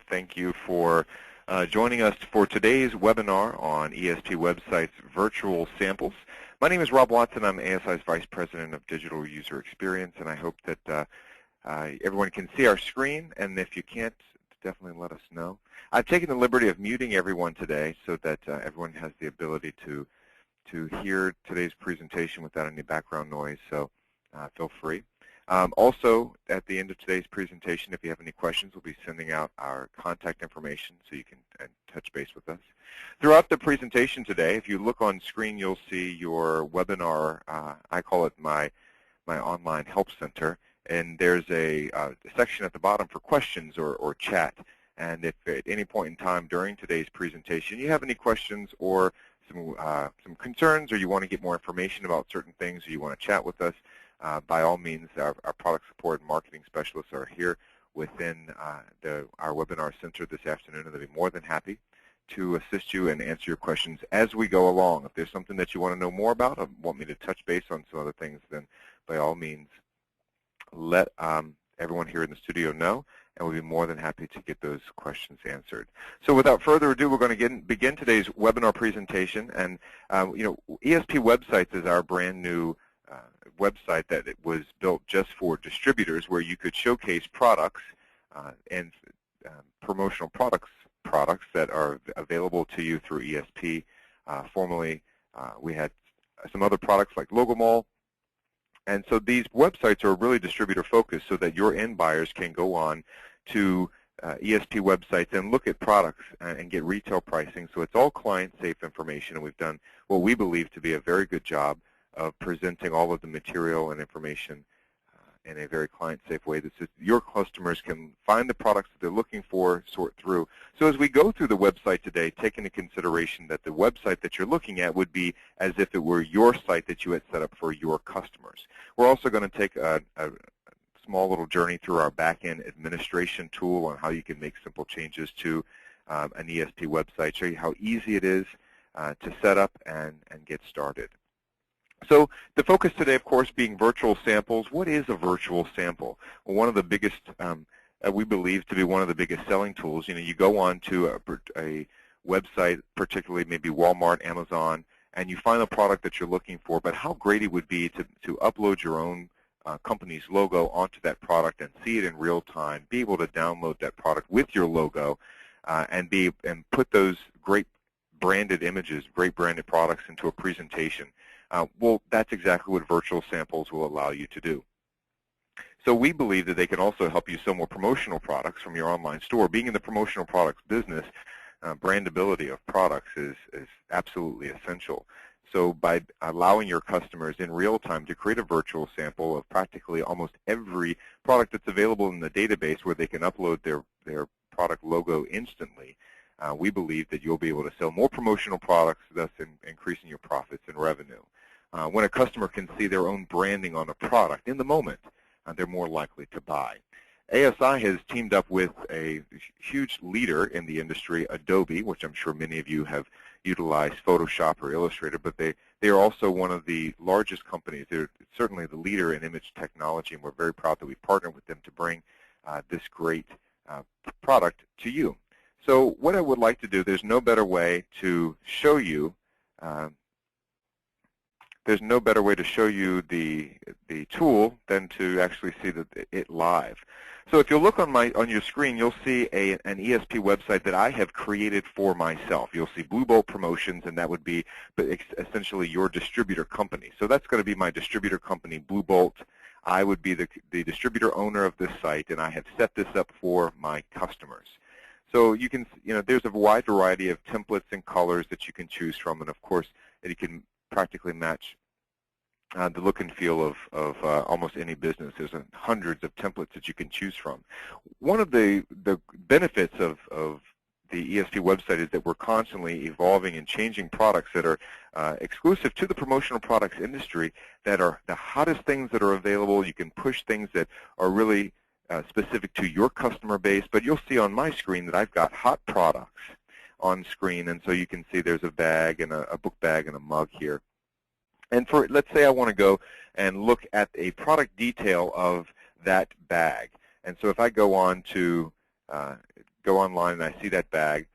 Thank you for joining us for today's webinar on ESP Websites Virtual Samples. My name is Rob Watson. I'm ASI's Vice President of Digital User Experience, and I hope that everyone can see our screen, and if you can't, definitely let us know. I've taken the liberty of muting everyone today so that everyone has the ability to hear today's presentation without any background noise, so feel free. Also, at the end of today's presentation, if you have any questions, we'll be sending out our contact information so you can touch base with us. Throughout the presentation today, if you look on screen, you'll see your webinar. I call it my online help center, and there's a section at the bottom for questions or chat. And if at any point in time during today's presentation you have any questions or some concerns, or you want to get more information about certain things, or you want to chat with us, by all means, our product support and marketing specialists are here within our webinar center this afternoon, and they'll be more than happy to assist you and answer your questions as we go along. If there's something that you want to know more about or want me to touch base on some other things, then by all means, let everyone here in the studio know, and we'll be more than happy to get those questions answered. So without further ado, we're going to begin today's webinar presentation. And ESP Websites is our brand new website that it was built just for distributors, where you could showcase products and promotional products that are available to you through ESP. Formerly, we had some other products like Logomall. And so these websites are really distributor focused so that your end buyers can go on to ESP websites and look at products and get retail pricing. So it's all client safe information, and we've done what we believe to be a very good job of presenting all of the material and information in a very client-safe way that your customers can find the products that they're looking for, sort through. So as we go through the website today, take into consideration that the website that you're looking at would be as if it were your site that you had set up for your customers. We're also going to take a small little journey through our back-end administration tool on how you can make simple changes to an ESP website, show you how easy it is to set up and get started. So the focus today, of course, being virtual samples. What is a virtual sample? Well, one of the biggest, we believe to be one of the biggest selling tools. You go on to a website, particularly maybe Walmart, Amazon, and you find a product that you're looking for, but how great it would be to upload your own company's logo onto that product and see it in real time, be able to download that product with your logo, and put those great branded images, great branded products into a presentation. Well, that's exactly what virtual samples will allow you to do. So we believe that they can also help you sell more promotional products from your online store. Being in the promotional products business, brandability of products is absolutely essential. So by allowing your customers in real time to create a virtual sample of practically almost every product that's available in the database where they can upload their product logo instantly, we believe that you'll be able to sell more promotional products, thus increasing your profits and revenue. When a customer can see their own branding on a product in the moment, they're more likely to buy. ASI has teamed up with a huge leader in the industry, Adobe, which I'm sure many of you have utilized Photoshop or Illustrator, but they are also one of the largest companies. They're certainly the leader in image technology, and we're very proud that we partnered with them to bring this great product to you. So what I would like to do, there's no better way to show you the tool than to actually see it live. So if you look on your screen, you'll see an ESP website that I have created for myself. You'll see Blue Bolt Promotions, and that would be essentially your distributor company. So that's going to be my distributor company, Blue Bolt. I would be the distributor owner of this site, and I have set this up for my customers. So you can, there's a wide variety of templates and colors that you can choose from, and of course, you can practically match the look and feel of almost any business. There's hundreds of templates that you can choose from. One of the benefits of the ESP website is that we're constantly evolving and changing products that are exclusive to the promotional products industry, that are the hottest things that are available. You can push things that are really specific to your customer base, but you'll see on my screen that I've got hot products on screen, and so you can see there's a bag and a book bag and a mug here. And let's say I want to go and look at a product detail of that bag. And so if I go on to go online and I see that bag,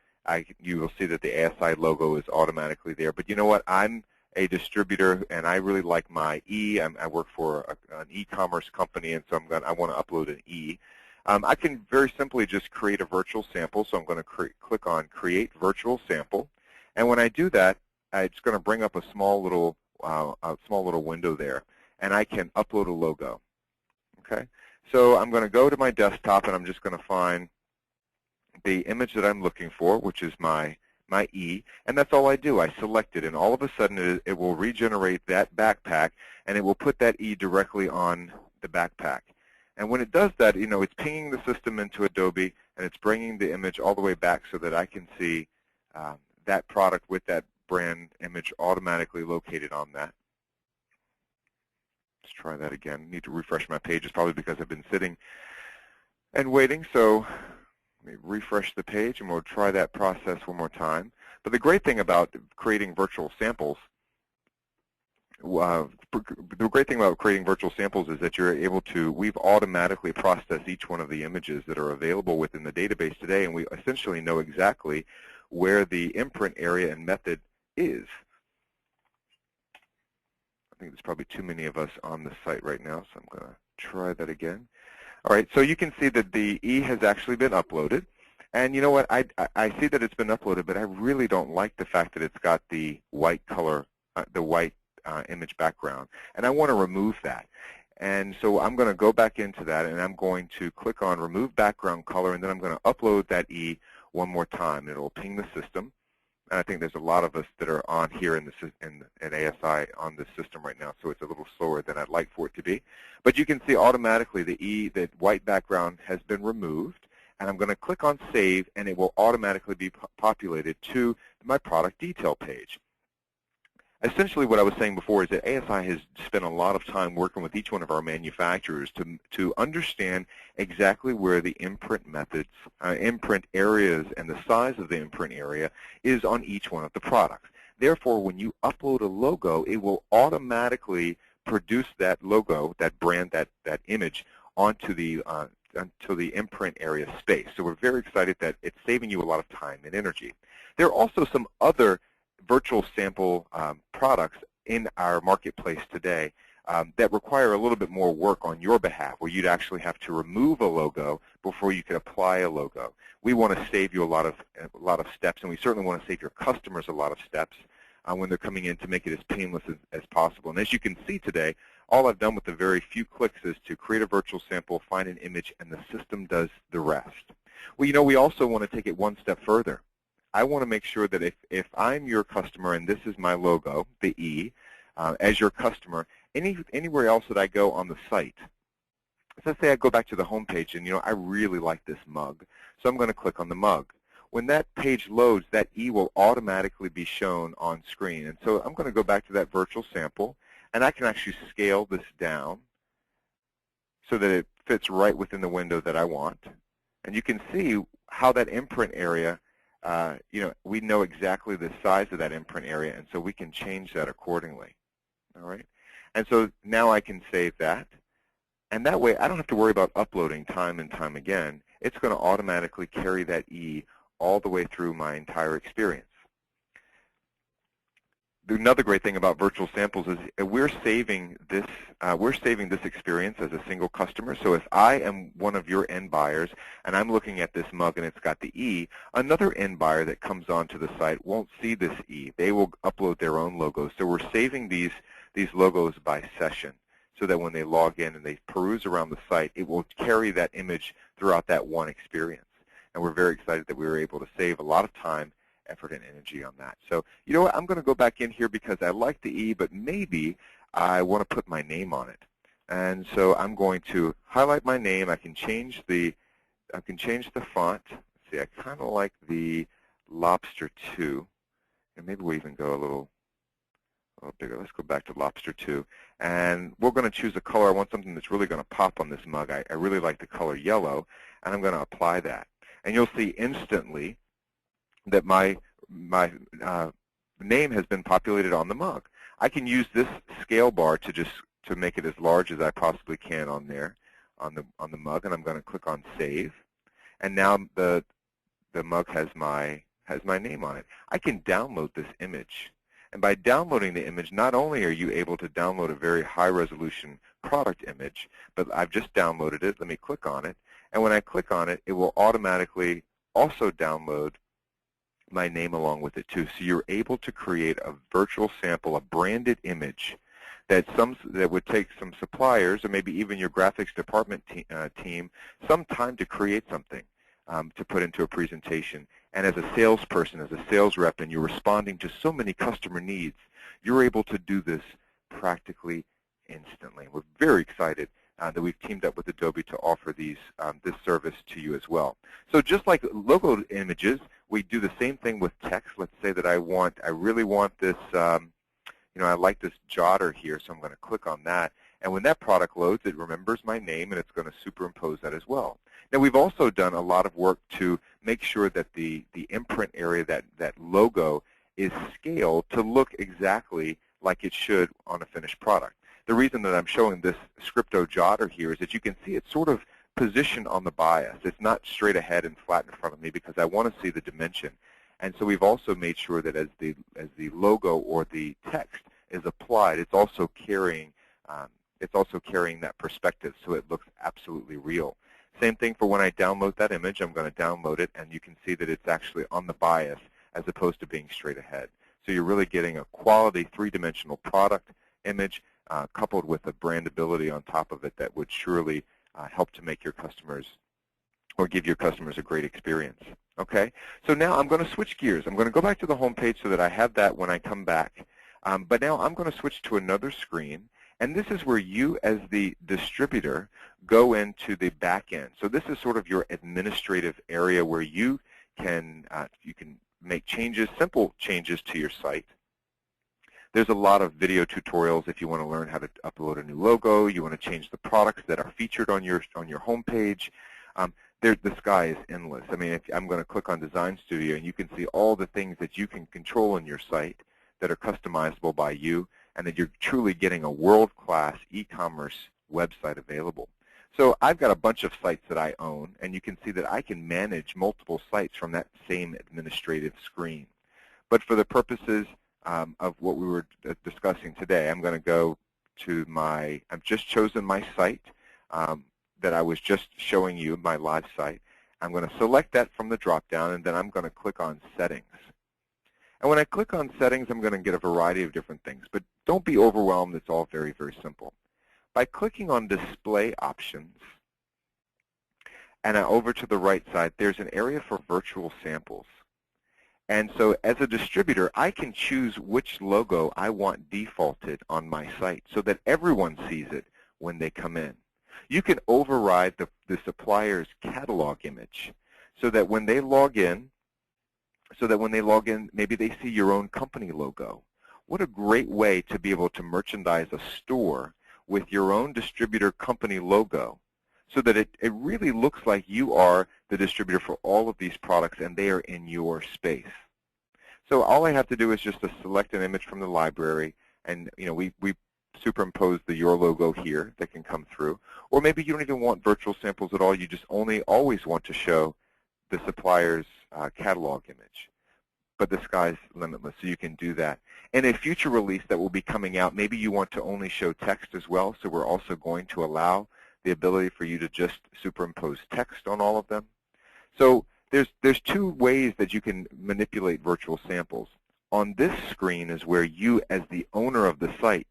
you will see that the ASI logo is automatically there. But you know what? I'm a distributor, and I really like my E. I work for an e-commerce company, and so I want to upload an E. I can very simply just create a virtual sample, so I'm going to click on Create Virtual Sample. And when I do that, it's going to bring up a small little window there, and I can upload a logo. Okay, so I'm going to go to my desktop, and I'm just going to find the image that I'm looking for, which is my E, and that's all I do. I select it, and all of a sudden it will regenerate that backpack, and it will put that E directly on the backpack. And when it does that, you know, it's pinging the system into Adobe, and it's bringing the image all the way back so that I can see that product with that brand image automatically located on that. Let's try that again. I need to refresh my page. It's probably because I've been sitting and waiting. So let me refresh the page, and we'll try that process one more time. But the great thing about creating virtual samples is that you're able to, we've automatically processed each one of the images that are available within the database today, and we essentially know exactly where the imprint area and method is. I think there's probably too many of us on the site right now, so I'm going to try that again. All right, so you can see that the E has actually been uploaded. And you know what, I see that it's been uploaded, but I really don't like the fact that it's got the white color, image background. And I want to remove that. And so I'm going to go back into that, and I'm going to click on Remove Background Color, and then I'm going to upload that E one more time. It will ping the system. And I think there's a lot of us that are on here in ASI on this system right now, so it's a little slower than I'd like for it to be. But you can see automatically the E, that white background, has been removed. And I'm going to click on Save, and it will automatically be populated to my product detail page. Essentially what I was saying before is that ASI has spent a lot of time working with each one of our manufacturers to understand exactly where the imprint methods, imprint areas, and the size of the imprint area is on each one of the products. Therefore, when you upload a logo, it will automatically produce that logo, that brand, that image onto the imprint area space. So we're very excited that it's saving you a lot of time and energy. There are also some other virtual sample products in our marketplace today that require a little bit more work on your behalf, where you'd actually have to remove a logo before you can apply a logo. We want to save you a lot of steps, and we certainly want to save your customers a lot of steps when they're coming in, to make it as painless as possible. And as you can see today, all I've done with a very few clicks is to create a virtual sample, find an image, and the system does the rest. Well, you know, we also want to take it one step further. I want to make sure that if I'm your customer and this is my logo, the E, as your customer, anywhere else that I go on the site, let's say I go back to the home page and, you know, I really like this mug, so I'm going to click on the mug. When that page loads, that E will automatically be shown on screen. And so I'm going to go back to that virtual sample, and I can actually scale this down so that it fits right within the window that I want. And you can see how that imprint area, you know, we know exactly the size of that imprint area, and so we can change that accordingly. All right? And so now I can save that. And that way, I don't have to worry about uploading time and time again. It's going to automatically carry that E all the way through my entire experience. Another great thing about virtual samples is we're saving this experience as a single customer. So if I am one of your end buyers and I'm looking at this mug and it's got the E, another end buyer that comes onto the site won't see this E. They will upload their own logos. So we're saving these logos by session, so that when they log in and they peruse around the site, it will carry that image throughout that one experience. And we're very excited that we were able to save a lot of time, effort, and energy on that. So you know what, I'm going to go back in here because I like the E, but maybe I want to put my name on it. And so I'm going to highlight my name. I can change the font. Let's see, I kind of like the Lobster 2, and maybe we even go a little bigger. Let's go back to Lobster 2. And we're going to choose a color. I want something that's really going to pop on this mug. I really like the color yellow, and I'm going to apply that. And you'll see instantly that my name has been populated on the mug. I can use this scale bar to make it as large as I possibly can on there, on the mug, and I'm going to click on Save. And now the the mug has my name on it. I can download this image. And by downloading the image, not only are you able to download a very high-resolution product image, but I've just downloaded it. Let me click on it. And when I click on it, it will automatically also download my name along with it too. So you're able to create a virtual sample, a branded image that would take some suppliers or maybe even your graphics department team some time to create something to put into a presentation. And as a salesperson, as a sales rep, and you're responding to so many customer needs, you're able to do this practically instantly. We're very excited that we've teamed up with Adobe to offer this service to you as well. So just like logo images, we do the same thing with text. Let's say that I really want this, I like this jotter here, so I'm going to click on that. And when that product loads, it remembers my name, and it's going to superimpose that as well. Now, we've also done a lot of work to make sure that the imprint area, that logo, is scaled to look exactly like it should on a finished product. The reason that I'm showing this scripto jotter here is that you can see it's sort of positioned on the bias. It's not straight ahead and flat in front of me because I want to see the dimension. And so we've also made sure that as the logo or the text is applied, it's also carrying that perspective, so it looks absolutely real. Same thing for when I download that image. I'm going to download it, and you can see that it's actually on the bias as opposed to being straight ahead. So you're really getting a quality three-dimensional product image coupled with a brandability on top of it that would surely help to make your customers or give your customers a great experience. Okay, so now I'm going to switch gears. I'm going to go back to the home page so that I have that when I come back. But now I'm going to switch to another screen, and this is where you as the distributor go into the back end. So this is sort of your administrative area where you can make changes, simple changes to your site. There's a lot of video tutorials if you want to learn how to upload a new logo, you want to change the products that are featured on your home page. The sky is endless. I mean, I'm going to click on Design Studio, and you can see all the things that you can control in your site that are customizable by you, and that you're truly getting a world-class e-commerce website available. So I've got a bunch of sites that I own, and you can see that I can manage multiple sites from that same administrative screen. But for the purposes of what we were discussing today, I'm going to go to I've just chosen my site that I was just showing you, my live site. I'm going to select that from the drop-down, and then I'm going to click on Settings. And when I click on Settings, I'm going to get a variety of different things. But don't be overwhelmed. It's all very, very simple. By clicking on Display Options, and over to the right side, there's an area for virtual samples. And so as a distributor, I can choose which logo I want defaulted on my site so that everyone sees it when they come in. You can override the supplier's catalog image so that when they log in, maybe they see your own company logo. What a great way to be able to merchandise a store with your own distributor company logo so that it really looks like you are the distributor for all of these products and they are in your space. So all I have to do is just to select an image from the library, and we superimpose the your logo here that can come through. Or maybe you don't even want virtual samples at all. You just always want to show the supplier's catalog image. But the sky's limitless, so you can do that. In a future release that will be coming out, maybe you want to only show text as well, so we're also going to allow the ability for you to just superimpose text on all of them. So there's two ways that you can manipulate virtual samples. On this screen is where you, as the owner of the site,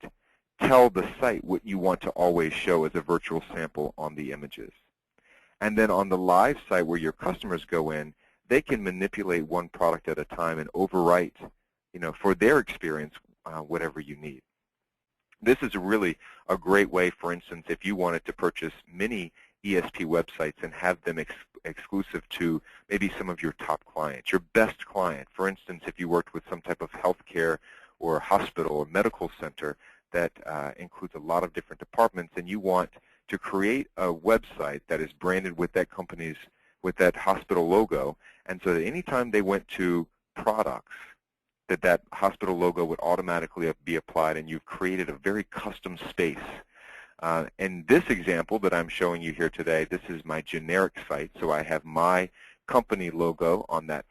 tell the site what you want to always show as a virtual sample on the images. And then on the live site where your customers go in, they can manipulate one product at a time and overwrite, for their experience, whatever you need. This is really a great way, for instance, if you wanted to purchase many ESP websites and have them exclusive to maybe some of your top clients, your best client. For instance, if you worked with some type of healthcare or hospital or medical center that includes a lot of different departments, and you want to create a website that is branded with that company's, with that hospital logo, and so that anytime they went to products, that hospital logo would automatically be applied, and you've created a very custom space. In this example that I'm showing you here today, this is my generic site, so I have my company logo on that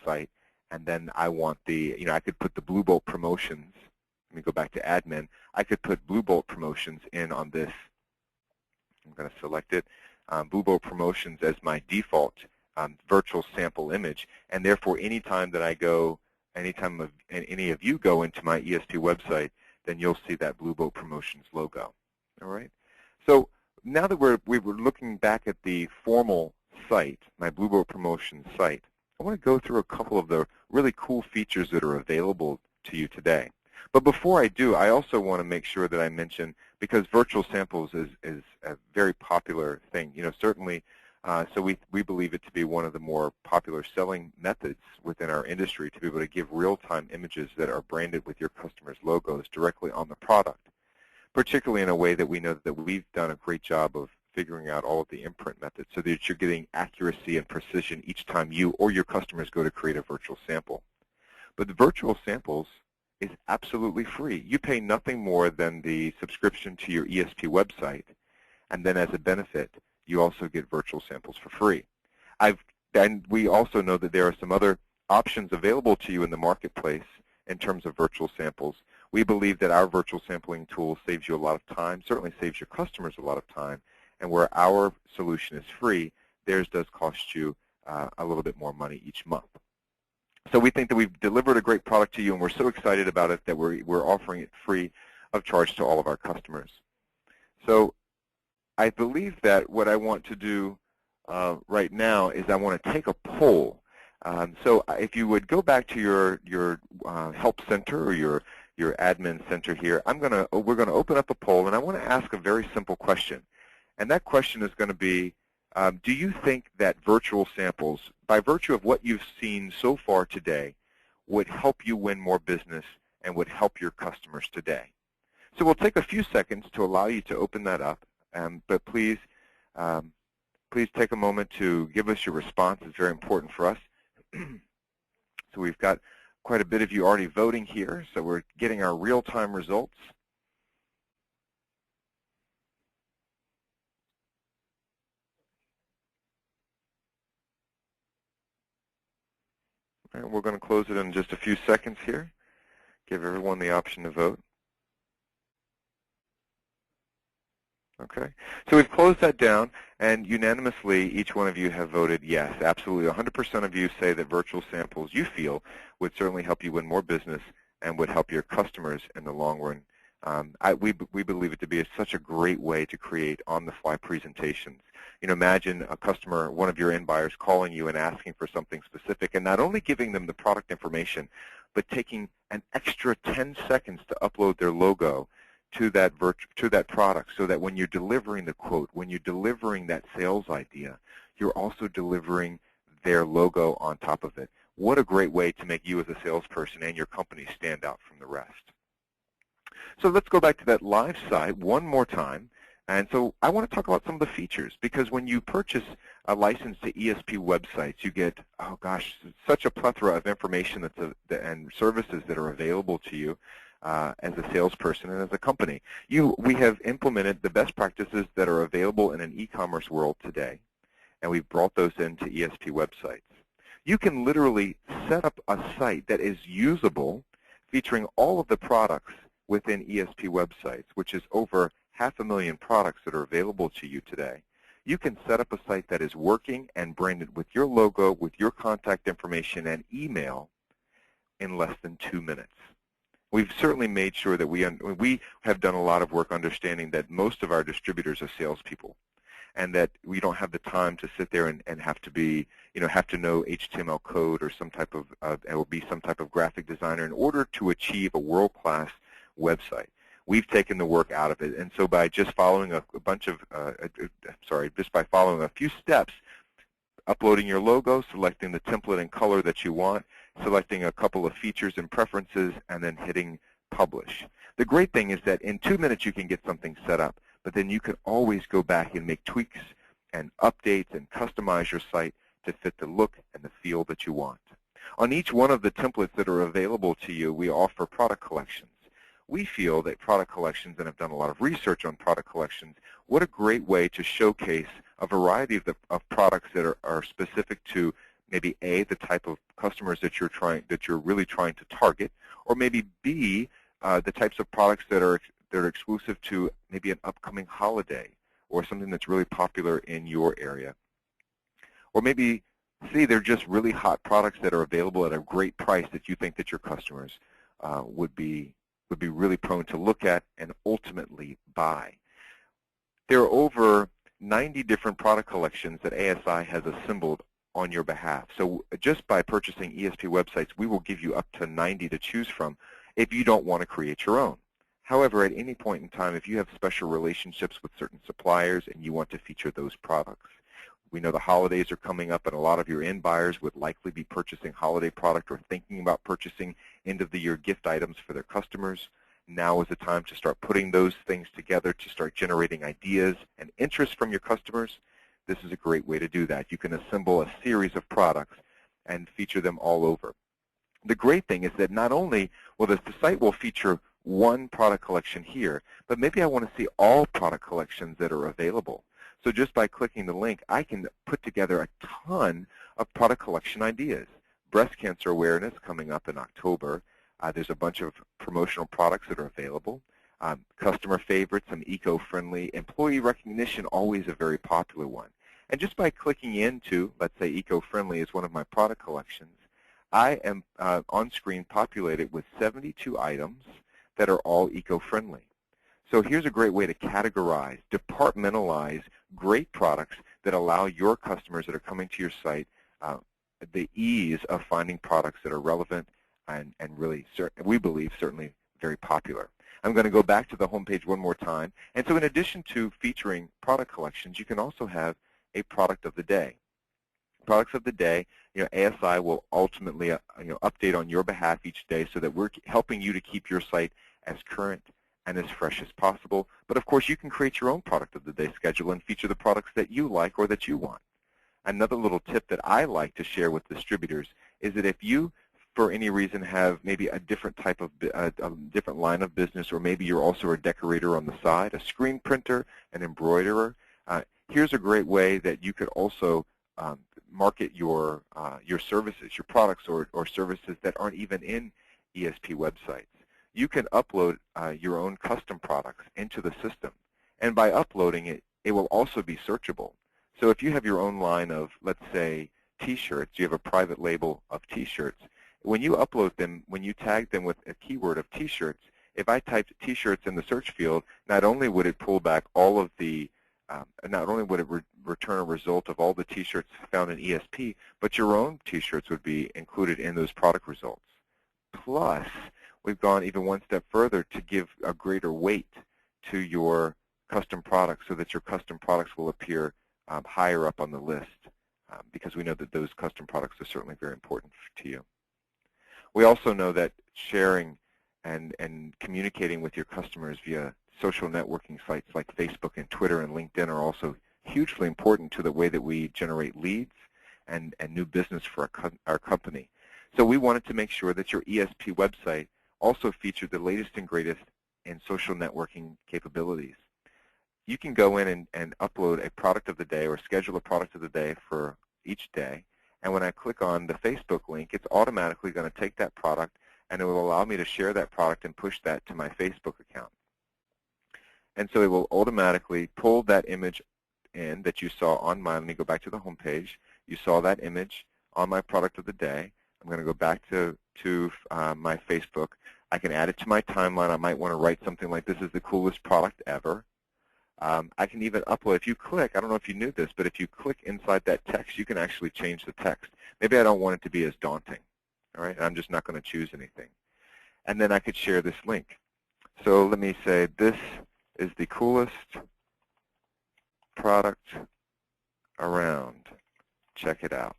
site, and then I want the, I could put the Blue Bolt promotions. Let me go back to admin. I could put Blue Bolt promotions in on this. I'm going to select it. Blue Bolt promotions as my default virtual sample image, and therefore anytime that I go, anytime any of you go into my ESP website, then you'll see that Blue Bolt promotions logo. All right. So now that we were looking back at the formal site, my Blue Bolt promotions site, I want to go through a couple of the really cool features that are available to you today. But before I do, I also want to make sure that I mention, because virtual samples is a very popular thing. Certainly, so we believe it to be one of the more popular selling methods within our industry, to be able to give real-time images that are branded with your customer's logos directly on the product, particularly in a way that we know that we've done a great job of figuring out all of the imprint methods so that you're getting accuracy and precision each time you or your customers go to create a virtual sample. But the virtual samples is absolutely free. You pay nothing more than the subscription to your ESP website, and then as a benefit, you also get virtual samples for free. And we also know that there are some other options available to you in the marketplace in terms of virtual samples. We believe that our virtual sampling tool saves you a lot of time, certainly saves your customers a lot of time, and where our solution is free, theirs does cost you a little bit more money each month. So we think that we've delivered a great product to you, and we're so excited about it that we're offering it free of charge to all of our customers. So I believe that what I want to do right now is I want to take a poll. So if you would go back to your help center or your admin center here, we're going to open up a poll, and I want to ask a very simple question. And that question is going to be, do you think that virtual samples, by virtue of what you've seen so far today, would help you win more business and would help your customers today? So we'll take a few seconds to allow you to open that up, but please take a moment to give us your response. It's very important for us. So we've got quite a bit of you already voting here, so we're getting our real-time results. And we're going to close it in just a few seconds here. Give everyone the option to vote. Okay, so we've closed that down, and unanimously each one of you have voted yes. Absolutely, 100% of you say that virtual samples, you feel, would certainly help you win more business and would help your customers in the long run. We believe it to be such a great way to create on-the-fly presentations. Imagine a customer, one of your end buyers, calling you and asking for something specific, and not only giving them the product information, but taking an extra 10 seconds to upload their logo to that product, so that when you're delivering the quote, when you're delivering that sales idea, you're also delivering their logo on top of it. What a great way to make you as a salesperson and your company stand out from the rest. So let's go back to that live site one more time. And so I want to talk about some of the features, because when you purchase a license to ESP websites, you get, oh gosh, such a plethora of information and services that are available to you as a salesperson and as a company. We have implemented the best practices that are available in an e-commerce world today, and we've brought those into ESP websites. You can literally set up a site that is usable, featuring all of the products within ESP websites, which is over 500,000 products that are available to you today. You can set up a site that is working and branded with your logo, with your contact information and email in less than 2 minutes. We've certainly made sure that we have done a lot of work understanding that most of our distributors are salespeople, and that we don't have the time to sit there and have to be, have to know HTML code or some type of, or be some type of graphic designer in order to achieve a world-class website. We've taken the work out of it, and so by just following just by following a few steps, uploading your logo, selecting the template and color that you want, selecting a couple of features and preferences, and then hitting publish. The great thing is that in 2 minutes you can get something set up, but then you can always go back and make tweaks and updates and customize your site to fit the look and the feel that you want. On each one of the templates that are available to you, we offer product collections. We feel that product collections, and have done a lot of research on product collections, what a great way to showcase a variety of products that are specific to maybe A, the type of customers that you're really trying to target, or maybe B, the types of products that are exclusive to maybe an upcoming holiday or something that's really popular in your area. Or maybe C, they're just really hot products that are available at a great price that you think that your customers would be really prone to look at and ultimately buy. There are over 90 different product collections that ASI has assembled on your behalf. So just by purchasing ESP websites, we will give you up to 90 to choose from if you don't want to create your own. However, at any point in time, if you have special relationships with certain suppliers and you want to feature those products, we know the holidays are coming up and a lot of your end buyers would likely be purchasing holiday product or thinking about purchasing end-of-the-year gift items for their customers. Now is the time to start putting those things together, to start generating ideas and interest from your customers. This is a great way to do that. You can assemble a series of products and feature them all over. The great thing is that not only will the site will feature one product collection here, but maybe I want to see all product collections that are available. So just by clicking the link, I can put together a ton of product collection ideas. Breast cancer awareness coming up in October. There's a bunch of promotional products that are available. Customer favorites, some eco-friendly. Employee recognition, always a very popular one. And just by clicking into, let's say eco-friendly is one of my product collections, I am on screen populated with 72 items that are all eco-friendly. So here's a great way to categorize, departmentalize great products that allow your customers that are coming to your site the ease of finding products that are relevant and really, we believe, certainly very popular. I'm going to go back to the home page one more time. And so in addition to featuring product collections, you can also have a product of the day. Products of the day, ASI will ultimately update on your behalf each day so that we're helping you to keep your site as current and as fresh as possible. But of course, you can create your own product of the day schedule and feature the products that you like or that you want. Another little tip that I like to share with distributors is that if you, for any reason, have maybe a different type of, a different line of business, or maybe you're also a decorator on the side, a screen printer, an embroiderer, here's a great way that you could also market your services, your products or services that aren't even in ESP websites. You can upload your own custom products into the system, and by uploading it, it will also be searchable. So if you have your own line of, let's say, T-shirts, you have a private label of T-shirts, when you upload them, when you tag them with a keyword of T-shirts, if I typed T-shirts in the search field, not only would it pull back all of the, not only would it return a result of all the T-shirts found in ESP, but your own T-shirts would be included in those product results. Plus, we've gone even one step further to give a greater weight to your custom products so that your custom products will appear higher up on the list because we know that those custom products are certainly very important to you. We also know that sharing and communicating with your customers via social networking sites like Facebook and Twitter and LinkedIn are also hugely important to the way that we generate leads and new business for our company. So we wanted to make sure that your ESP website also featured the latest and greatest in social networking capabilities. You can go in and upload a product of the day or schedule a product of the day for each day. And when I click on the Facebook link, it's automatically going to take that product and it will allow me to share that product and push that to my Facebook account. And so it will automatically pull that image in that you saw on mine. Let me go back to the home page. You saw that image on my product of the day. I'm going to go back to my Facebook. I can add it to my timeline. I might want to write something like, this is the coolest product ever. I can even upload, if you click, I don't know if you knew this, but if you click inside that text, you can actually change the text. Maybe I don't want it to be as daunting, all right? I'm just not going to choose anything. And then I could share this link. So let me say, this is the coolest product around. Check it out.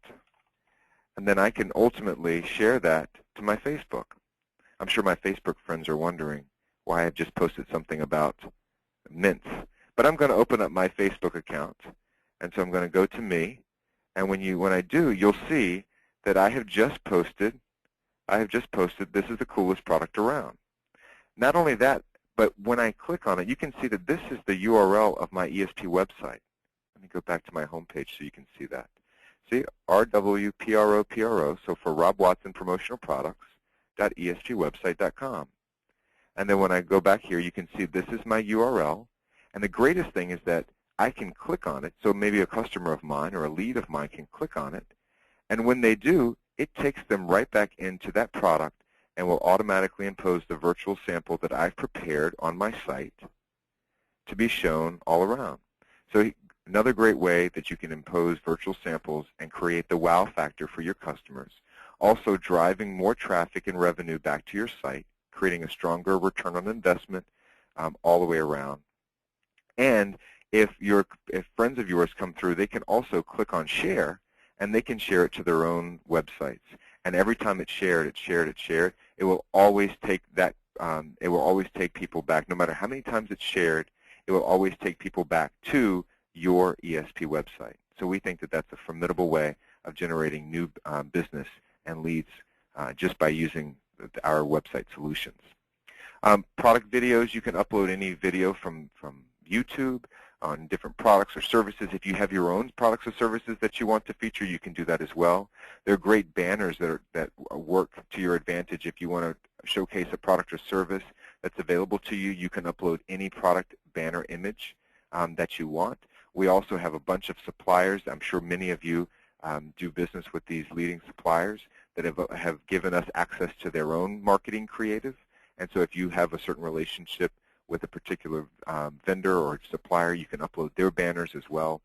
And then I can ultimately share that to my Facebook. I'm sure my Facebook friends are wondering why I've just posted something about mints. But I'm going to open up my Facebook account, and so I'm going to go to me, and when I do, you'll see that I have just posted, this is the coolest product around. Not only that, but when I click on it, you can see that this is the URL of my ESP website. Let me go back to my home page so you can see that. See, RWPROPRO, so for Rob Watson Promotional Products, .espwebsite.com. And then when I go back here, you can see this is my URL. And the greatest thing is that I can click on it. So maybe a customer of mine or a lead of mine can click on it. And when they do, it takes them right back into that product and will automatically impose the virtual sample that I've prepared on my site to be shown all around. So another great way that you can impose virtual samples and create the wow factor for your customers. Also driving more traffic and revenue back to your site, creating a stronger return on investment all the way around. And if friends of yours come through, they can also click on share, and they can share it to their own websites. And every time it's shared, it will always take that. It will always take people back. No matter how many times it's shared, it will always take people back to your ESP website. So we think that that's a formidable way of generating new business and leads just by using our website solutions. Product videos, you can upload any video from YouTube on different products or services. If you have your own products or services that you want to feature, you can do that as well. There are great banners that work to your advantage. If you want to showcase a product or service that's available to you, you can upload any product banner image that you want. We also have a bunch of suppliers. I'm sure many of you do business with these leading suppliers that have given us access to their own marketing creative. And so if you have a certain relationship with a particular vendor or supplier, you can upload their banners as well.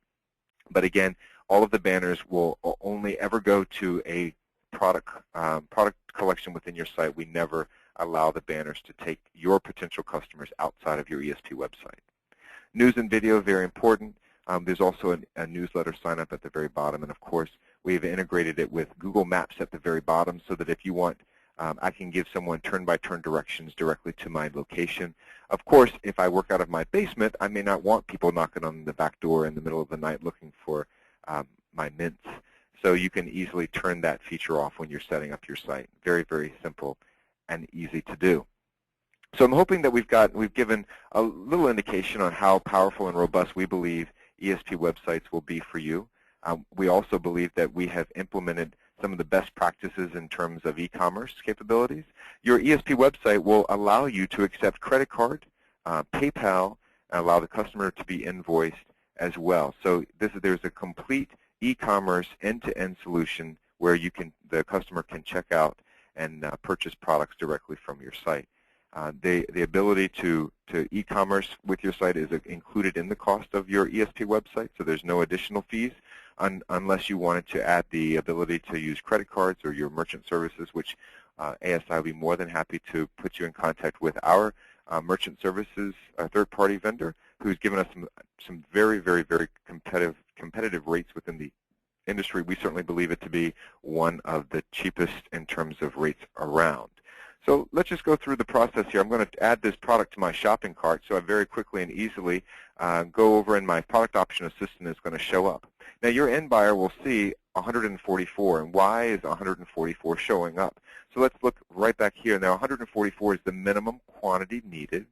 But again, all of the banners will only ever go to a product collection within your site. We never allow the banners to take your potential customers outside of your ESP website. News and video, very important. There's also a newsletter sign up at the very bottom, and of course we've integrated it with Google Maps at the very bottom so that if you want, I can give someone turn-by-turn directions directly to my location. Of course, if I work out of my basement, I may not want people knocking on the back door in the middle of the night looking for my mints. So you can easily turn that feature off when you're setting up your site. Very, very simple and easy to do. So I'm hoping that we've given a little indication on how powerful and robust we believe ESP websites will be for you. We also believe that we have implemented some of the best practices in terms of e-commerce capabilities. Your ESP website will allow you to accept credit card, PayPal, and allow the customer to be invoiced as well. So there's a complete e-commerce end-to-end solution where the customer can check out and purchase products directly from your site. The ability to e-commerce with your site is included in the cost of your ESP website, so there's no additional fees unless you wanted to add the ability to use credit cards or your merchant services, which ASI will be more than happy to put you in contact with our merchant services third-party vendor, who's given us some very, very, very competitive rates within the industry. We certainly believe it to be one of the cheapest in terms of rates around. So let's just go through the process here. I'm going to add this product to my shopping cart, so I very quickly and easily go over, and my product option assistant is going to show up. Now your end buyer will see 144, and why is 144 showing up? So let's look right back here. Now 144 is the minimum quantity needed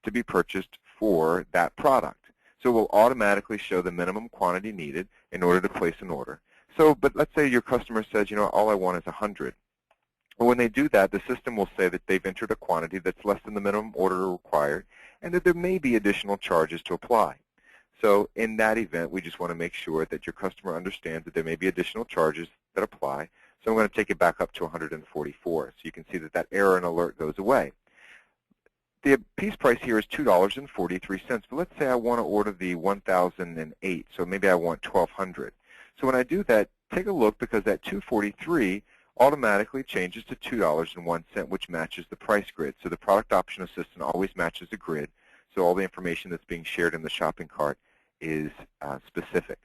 to be purchased for that product. So it will automatically show the minimum quantity needed in order to place an order. So, but let's say your customer says, you know, all I want is 100. Well, when they do that, the system will say that they've entered a quantity that's less than the minimum order required, and that there may be additional charges to apply. So in that event, we just want to make sure that your customer understands that there may be additional charges that apply. So I'm going to take it back up to 144. So you can see that that error and alert goes away. The piece price here is $2.43, but let's say I want to order the 1008, so maybe I want 1200. So when I do that, take a look, because that 243 automatically changes to $2.01, which matches the price grid. So the product option assistant always matches the grid, so all the information that's being shared in the shopping cart is specific.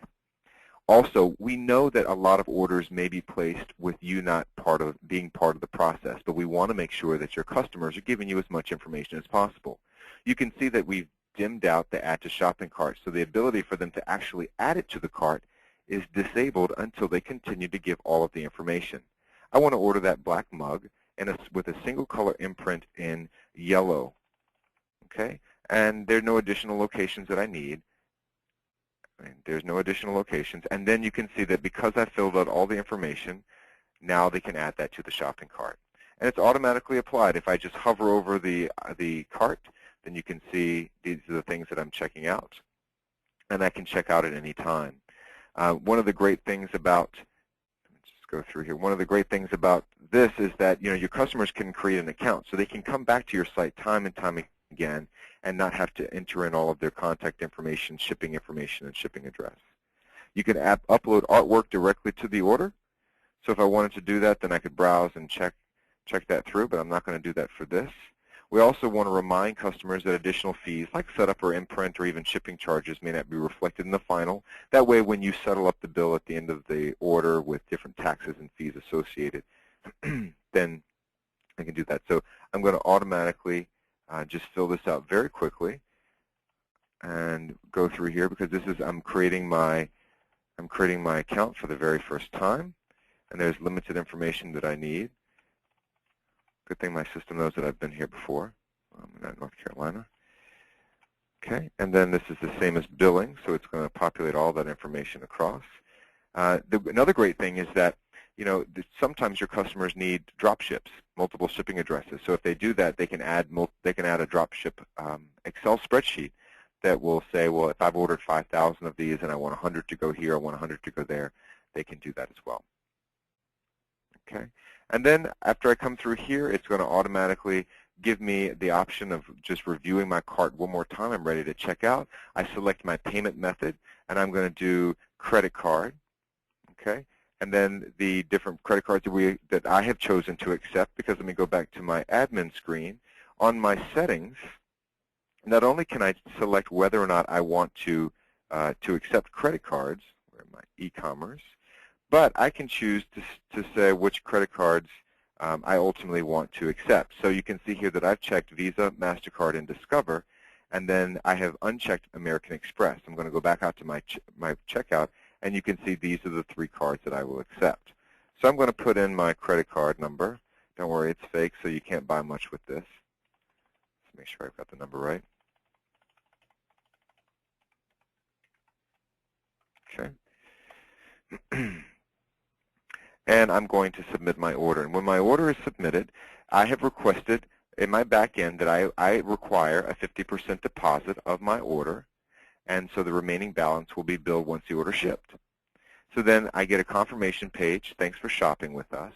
Also, we know that a lot of orders may be placed with you not being part of the process, but we want to make sure that your customers are giving you as much information as possible. You can see that we've dimmed out the add to shopping cart, so the ability for them to actually add it to the cart is disabled until they continue to give all of the information. I want to order that black mug with a single color imprint in yellow, okay? And there are no additional locations that I need. And there's no additional locations. And then you can see that because I filled out all the information, now they can add that to the shopping cart. And it's automatically applied. If I just hover over the cart, then you can see these are the things that I'm checking out. And I can check out at any time. One of the great things about, let's just go through here. One of the great things about this is that your customers can create an account, so they can come back to your site time and time again and not have to enter in all of their contact information, and shipping address. You can upload artwork directly to the order. So if I wanted to do that, then I could browse and check that through, but I'm not going to do that for this. We also want to remind customers that additional fees like setup or imprint or even shipping charges may not be reflected in the final. That way, when you settle up the bill at the end of the order with different taxes and fees associated, then I can do that. So I'm going to automatically just fill this out very quickly and go through here because this is I'm creating my account for the very first time, and there's limited information that I need. Good thing my system knows that I've been here before. I'm in North Carolina. Okay, and then this is the same as billing, so it's going to populate all that information across. Another great thing is that sometimes your customers need drop ships, multiple shipping addresses. So if they do that, they can add a drop ship Excel spreadsheet that will say, well, if I've ordered 5,000 of these and I want 100 to go here, I want 100 to go there, they can do that as well. Okay, and then after I come through here, it's going to automatically give me the option of just reviewing my cart one more time. I'm ready to check out. I select my payment method, and I'm going to do credit card. Okay, and then the different credit cards that I have chosen to accept, because let me go back to my admin screen. On my settings, not only can I select whether or not I want to accept credit cards, where my e-commerce, but I can choose to say which credit cards I ultimately want to accept. So you can see here that I've checked Visa, MasterCard, and Discover, and then I have unchecked American Express. I'm going to go back out to my checkout, and you can see these are the 3 cards that I will accept. So I'm going to put in my credit card number. Don't worry, it's fake, so you can't buy much with this. Let's make sure I've got the number right. Okay. And I'm going to submit my order. And when my order is submitted, I have requested in my back end that I require a 50% deposit of my order, and so the remaining balance will be billed once the order shipped. So then I get a confirmation page, thanks for shopping with us.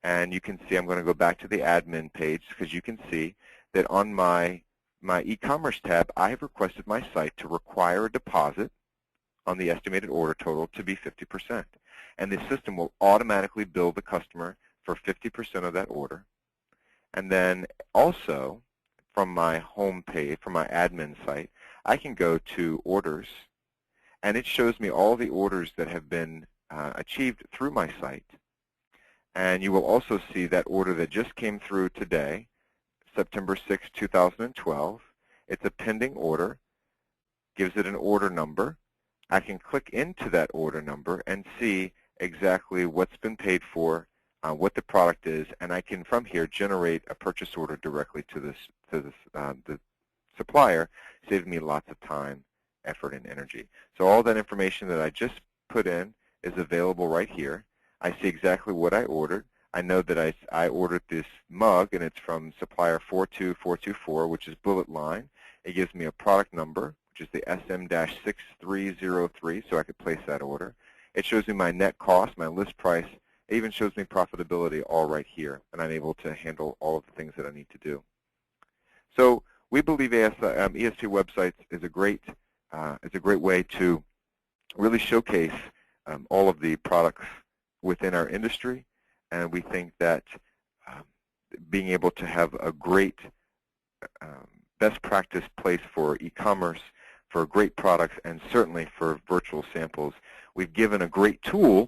And you can see I'm going to go back to the admin page because you can see that on my e-commerce tab, I have requested my site to require a deposit on the estimated order total to be 50%. And the system will automatically bill the customer for 50% of that order. And then also, from my home page, from my admin site, I can go to orders, and it shows me all the orders that have been achieved through my site. And you will also see that order that just came through today, September 6, 2012. It's a pending order, gives it an order number. I can click into that order number and see exactly what's been paid for, what the product is, and I can from here generate a purchase order directly to the supplier, saving me lots of time, effort, and energy. So all that information that I just put in is available right here. I see exactly what I ordered. I know that I ordered this mug, and it's from supplier 42424, which is Bullet Line. It gives me a product number, which is the SM-6303, so I could place that order. It shows me my net cost, my list price. It even shows me profitability all right here, and I'm able to handle all of the things that I need to do. So we believe EST Websites is a great way to really showcase all of the products within our industry, and we think that being able to have a great best practice place for e-commerce, for great products, and certainly for virtual samples, we've given a great tool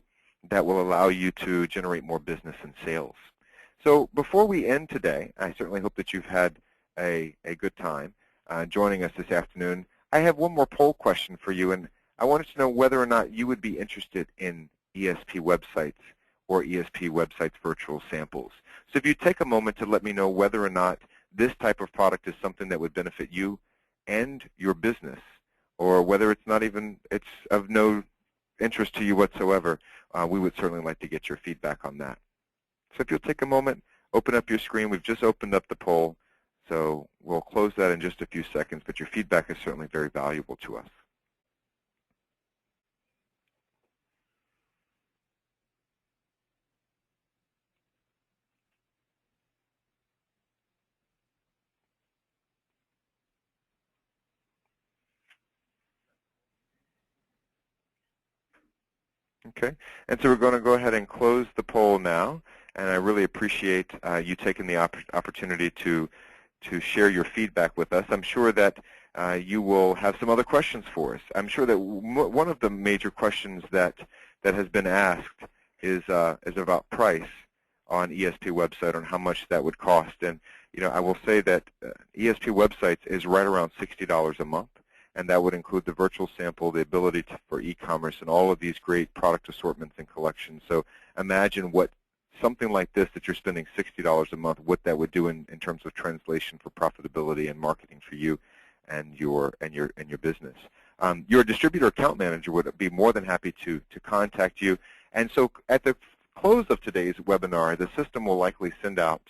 that will allow you to generate more business and sales. So before we end today, I certainly hope that you've had a good time joining us this afternoon. I have one more poll question for you, and I wanted to know whether or not you would be interested in ESP Websites or ESP Websites virtual samples. So if you take a moment to let me know whether or not this type of product is something that would benefit you and your business, or whether it's of no interest to you whatsoever, we would certainly like to get your feedback on that. So if you'll take a moment, open up your screen. We've just opened up the poll, so we'll close that in just a few seconds, but your feedback is certainly very valuable to us. Okay, and so we're going to go ahead and close the poll now, and I really appreciate you taking the opportunity to share your feedback with us. I'm sure that you will have some other questions for us. I'm sure that one of the major questions that has been asked is about price on ESP website, on how much that would cost. And I will say that ESP websites is right around $60 a month, and that would include the virtual sample, the ability for e-commerce, and all of these great product assortments and collections. So imagine what something like this that you're spending $60 a month, what that would do in terms of translation for profitability and marketing for you and your business. Your distributor account manager would be more than happy to contact you. And so at the close of today's webinar, the system will likely send out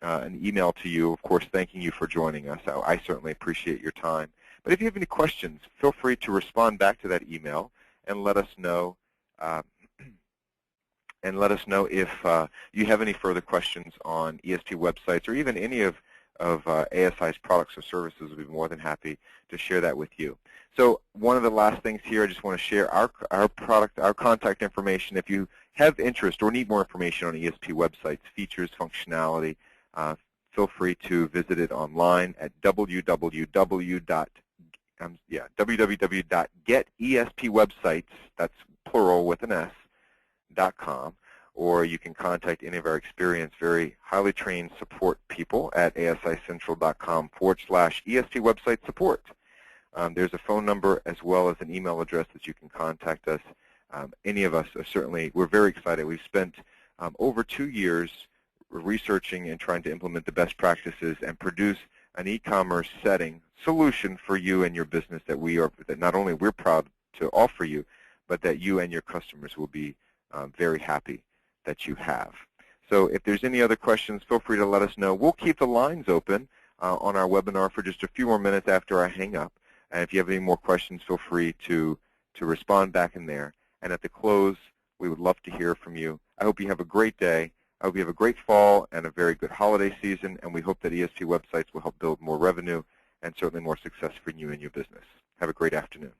an email to you, of course, thanking you for joining us. I certainly appreciate your time. But if you have any questions, feel free to respond back to that email and let us know. If you have any further questions on ESP websites or even any of ASI's products or services. We'd be more than happy to share that with you. So one of the last things here, I just want to share our contact information. If you have interest or need more information on ESP websites, features, functionality, feel free to visit it online at www.getespwebsites, that's plural with an S, .com, or you can contact any of our experienced, very highly trained support people at asicentral.com/ESP website support. There's a phone number as well as an email address that you can contact us. Any of us are we're very excited. We've spent over 2 years researching and trying to implement the best practices and produce an e-commerce setting solution for you and your business that not only we're proud to offer you, but that you and your customers will be very happy that you have. So if there's any other questions, feel free to let us know. We'll keep the lines open on our webinar for just a few more minutes after I hang up. And if you have any more questions, feel free to respond back in there. And at the close, we would love to hear from you. I hope you have a great day. I hope you have a great fall and a very good holiday season. And we hope that ESP websites will help build more revenue and certainly more success for you and your business. Have a great afternoon.